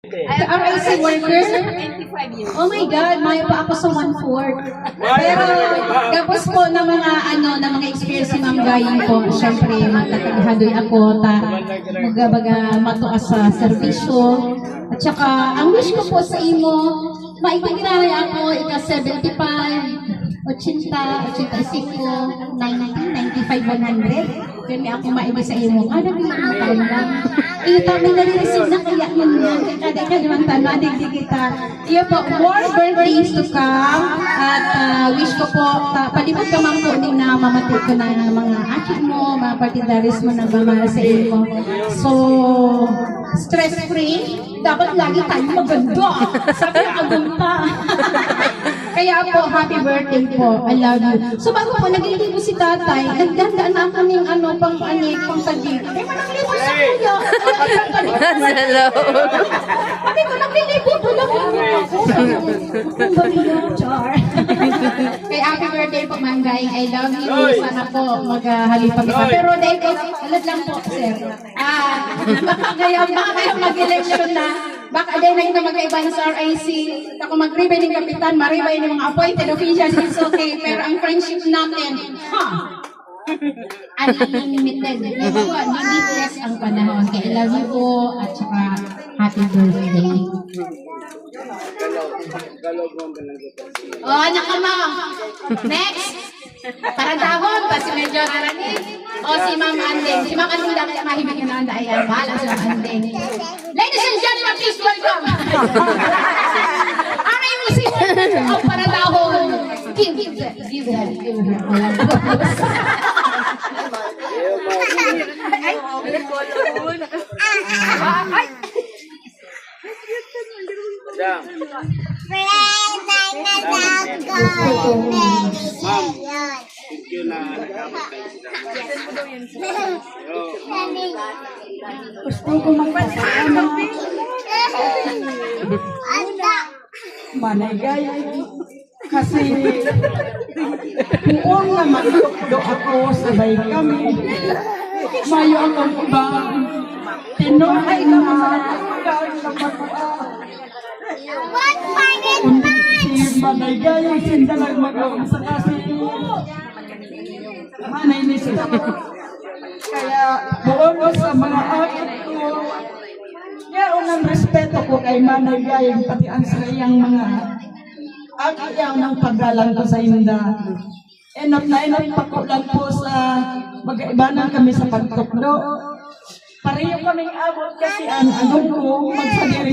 RIC worker? 25 years. Oh my God, mayo pa ako sa 1/4. Pero tapos po ng mga na mga experience si Ma'am Gayin po, syempre magtataghadoy ako magabaga matuas sa serbisyo. At saka ang wish ko po sa imo, maitigray ako ika 75, 80, 85, 90, 95, 100. Kaya ako maibig sa imo. Kada pinakataon lang. Ito, may nare-receive na kaya yun yan. Kaya kada naman tanong, adig kita. Iyo po, more birthdays to come. At wish ko po, palibot ka man po din na mamatid ko na ng mga akit mo, mga partidaries mo na mamahal sa imo. So, stress-free, dapat lagi tayo maganda. Sabi na agumpa. Kaya po, happy birthday po. I love you. So bago po, naglilibo si tatay, nagdandaan na kami pang-anik, pang-tagig. Ay, naglilibo sa kuya. Hello. Sabi ko, naglilibo po lang ako. Kung baliyo, char. Kaya happy birthday po, Manggay. I love you. Sana po maghalipan kita. Pero dahil ko, alat lang po, sir. Baka kayo mag-election na. Baka dahil na magkaiba na sa RIC, ako mag-ribay ng kapitan, maribay ng mga appointed officials, it's okay. Pero ang friendship natin, unlimited. Limitless ang panahon. Kaya I love you po, at saka happy birthday. Oh, nakamang. Next. Para dahon, pa si Medyo Naranin. O si Ma'am Andeng. Si Ma'am Andeng dapat mahibig yung nanda. Ayan, bahala si Ma'am Andeng. Ladies and gentlemen, please welcome. Ano yung si Ma'am para dahon? Give her. Gusto ko magpasama. Managay. Kasi kung na magdokdo ako, sabay kami. Mayo akong ibang tinuhay na si Managay ang sindalag mag-awang sa kasi manay ni siya. Kaya buong ko sa mga akit ko, kaya unang respeto ko kay Manay Gayeng, pati ang sarayang mga akit ng paggalang ko sa inda. Enot na enot pa ko lang po sa mag-ibanan kami sa pagtukdo. Pareho kaming abot kasi ang agon ko magsadiri.